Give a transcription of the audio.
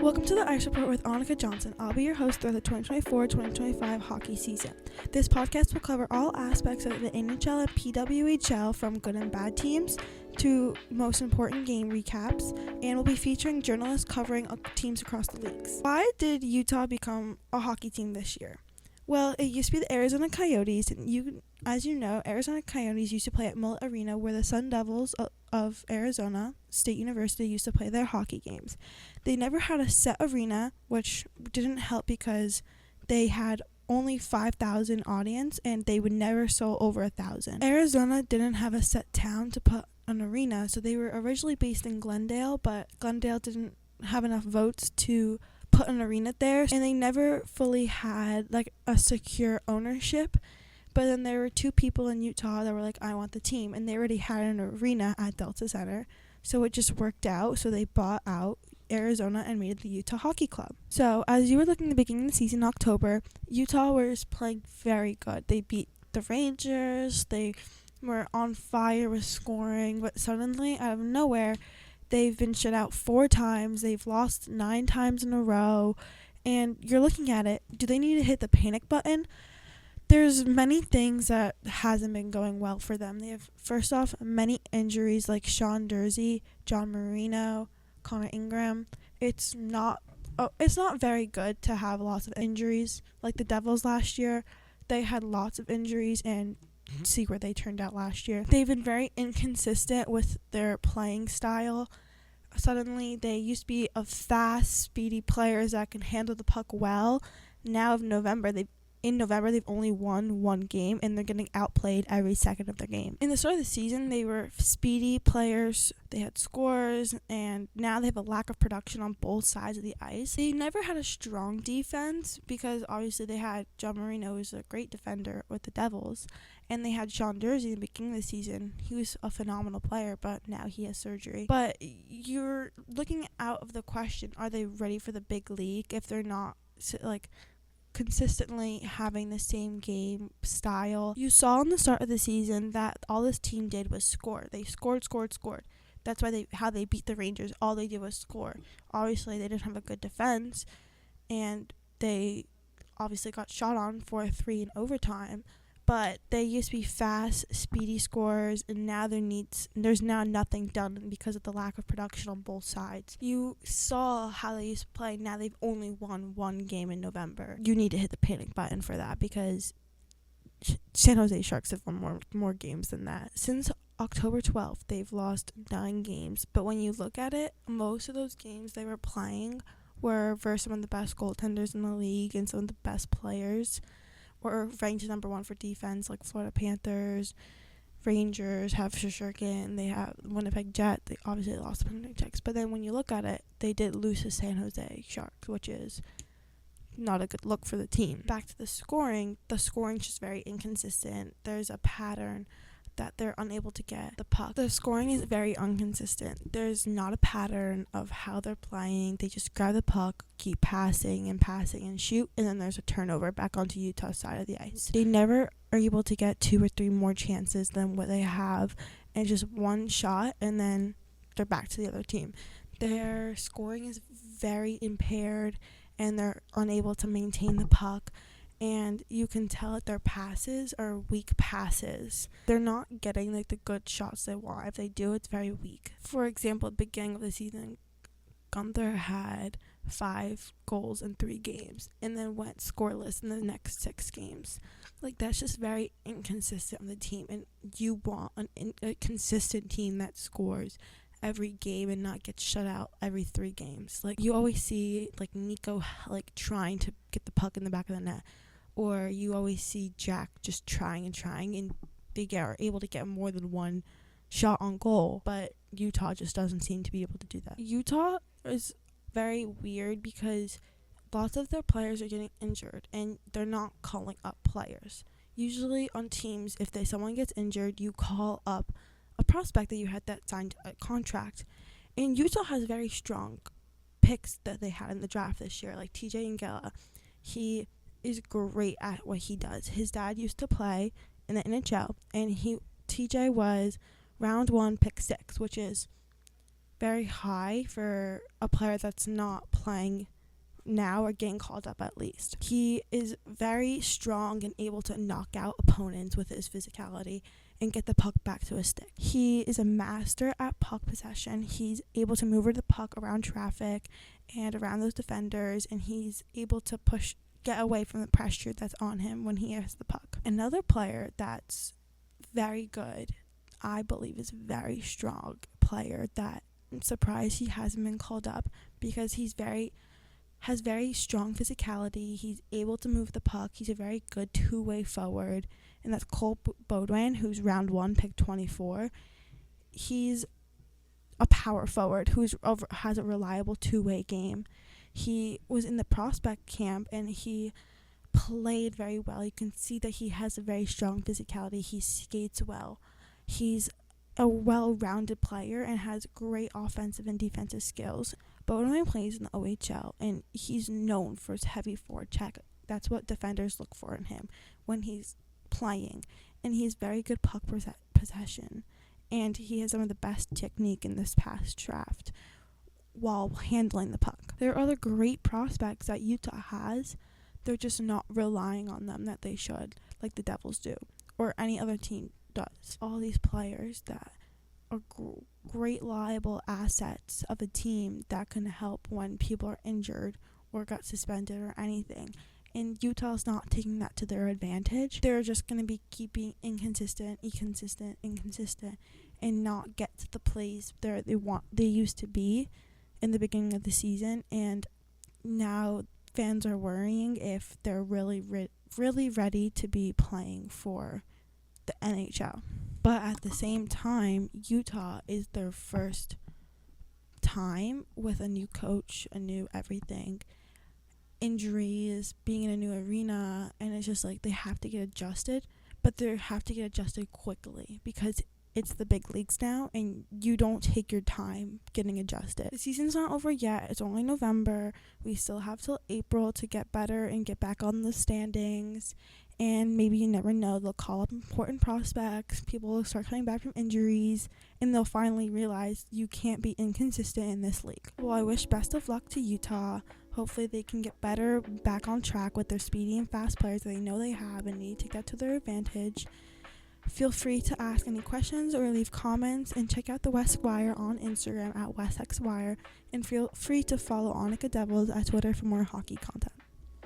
Welcome to the Ice Report with Annika Johnson. I'll be your host throughout the 2024-2025 hockey season. This podcast will cover all aspects of the NHL and PWHL, from good and bad teams to most important game recaps, and we'll be featuring journalists covering teams across the leagues. Why did Utah become a hockey team this year? Well, it used to be the Arizona Coyotes, and as you know, Arizona Coyotes used to play at Mullet Arena, where the Sun Devils of Arizona State University used to play their hockey games. They never had a set arena, which didn't help because they had only 5,000 audience, and they would never sell over 1,000. Arizona didn't have a set town to put an arena, so they were originally based in Glendale, but Glendale didn't have enough votes to put an arena there, and they never fully had like a secure ownership. But then there were two people in Utah that were like, I want the team, and they already had an arena at Delta Center, so it just worked out. So they bought out Arizona and made it the Utah Hockey Club. So as you were looking at the beginning of the season, October, Utah was playing very good. They beat the Rangers, they were on fire with scoring, but suddenly out of nowhere they've been shut out 4 times. They've lost 9 times in a row. And you're looking at it. Do they need to hit the panic button? There's many things that hasn't been going well for them. They have, first off, many injuries like Sean Durzi, John Marino, Connor Ingram. It's not very good to have lots of injuries. Like the Devils last year, they had lots of injuries, and see where they turned out last year. They've been very inconsistent with their playing style. Suddenly, they used to be fast, speedy players that can handle the puck well. Now, in November, they've only won 1 game, and they're getting outplayed every second of their game. In the start of the season, they were speedy players. They had scores, and now they have a lack of production on both sides of the ice. They never had a strong defense because obviously they had John Marino, who's a great defender with the Devils, and they had Sean Durzi in the beginning of the season. He was a phenomenal player, but now he has surgery. But you're looking out of the question, are they ready for the big league if they're not consistently having the same game style? You saw in the start of the season that all this team did was score. They scored. That's why how they beat the Rangers. All they did was score. Obviously, they didn't have a good defense, and they obviously got shot on 4-3 in overtime. But they used to be fast, speedy scorers, and now there's now nothing done because of the lack of production on both sides. You saw how they used to play. Now they've only won 1 game in November. You need to hit the panic button for that because San Jose Sharks have won more games than that. Since October 12th, they've lost 9 games. But when you look at it, most of those games they were playing were versus some of the best goaltenders in the league and some of the best players, or ranked number 1 for defense, like Florida Panthers, Rangers have Shesterkin, they have Winnipeg Jet. They obviously lost the Winnipeg Jets, but then when you look at it, they did lose to San Jose Sharks, which is not a good look for the team. Back to the scoring's just very inconsistent. There's a pattern that they're unable to get the puck. The scoring is very inconsistent. There's not a pattern of how they're playing. They just grab the puck, keep passing and shoot, and then there's a turnover back onto Utah's side of the ice. They never are able to get 2 or 3 more chances than what they have, and just one shot, and then they're back to the other team. Their scoring is very impaired, and they're unable to maintain the puck. And you can tell that their passes are weak passes. They're not getting the good shots they want. If they do, it's very weak. For example, at the beginning of the season, Gunther had 5 goals in 3 games and then went scoreless in the next 6 games. That's just very inconsistent on the team. And you want a consistent team that scores every game and not get shut out every 3 games. You always see Nico trying to get the puck in the back of the net. Or you always see Jack just trying, and they are able to get more than 1 shot on goal. But Utah just doesn't seem to be able to do that. Utah is very weird because lots of their players are getting injured, and they're not calling up players. Usually on teams, if someone gets injured, you call up a prospect that you had that signed a contract. And Utah has very strong picks that they had in the draft this year, like TJ Ingela. He is great at what he does. His dad used to play in the NHL, and TJ was round 1, pick 6, which is very high for a player that's not playing now or getting called up at least. He is very strong and able to knock out opponents with his physicality and get the puck back to his stick. He is a master at puck possession. He's able to move the puck around traffic and around those defenders, and he's able to get away from the pressure that's on him when he has the puck. Another player that's very good, I believe, is a very strong player that I'm surprised he hasn't been called up, because has very strong physicality. He's able to move the puck. He's a very good two-way forward, and that's Cole Baudouin, who's round 1, pick 24. He's a power forward who has a reliable two-way game. He was in the prospect camp, and he played very well. You can see that he has a very strong physicality. He skates well. He's a well-rounded player and has great offensive and defensive skills. Baudouin plays in the OHL, and he's known for his heavy forward check. That's what defenders look for in him when he's playing. And he's very good puck possession. And he has some of the best technique in this past draft while handling the puck. There are other great prospects that Utah has. They're just not relying on them that they should, like the Devils do, or any other team does. All these players that are great liable assets of a team that can help when people are injured or got suspended or anything. And Utah's not taking that to their advantage. They're just going to be keeping inconsistent, and not get to the place they used to be in the beginning of the season. And now fans are worrying if they're really ready to be playing for the NHL. But at the same time, Utah is their first time with a new coach, a new everything, injuries, being in a new arena, and it's just like they have to get adjusted, but they have to get adjusted quickly because it's the big leagues now, and you don't take your time getting adjusted. The season's not over yet. It's only November. We still have till April to get better and get back on the standings. And maybe, you never know, they'll call up important prospects, people will start coming back from injuries, and they'll finally realize you can't be inconsistent in this league. Well, I wish best of luck to Utah. Hopefully they can get better, back on track with their speedy and fast players that they know they have, and need to take that to their advantage. Feel free to ask any questions or leave comments, and check out the West Wire on Instagram at WestXWire, and feel free to follow Annika Devils at Twitter for more hockey content.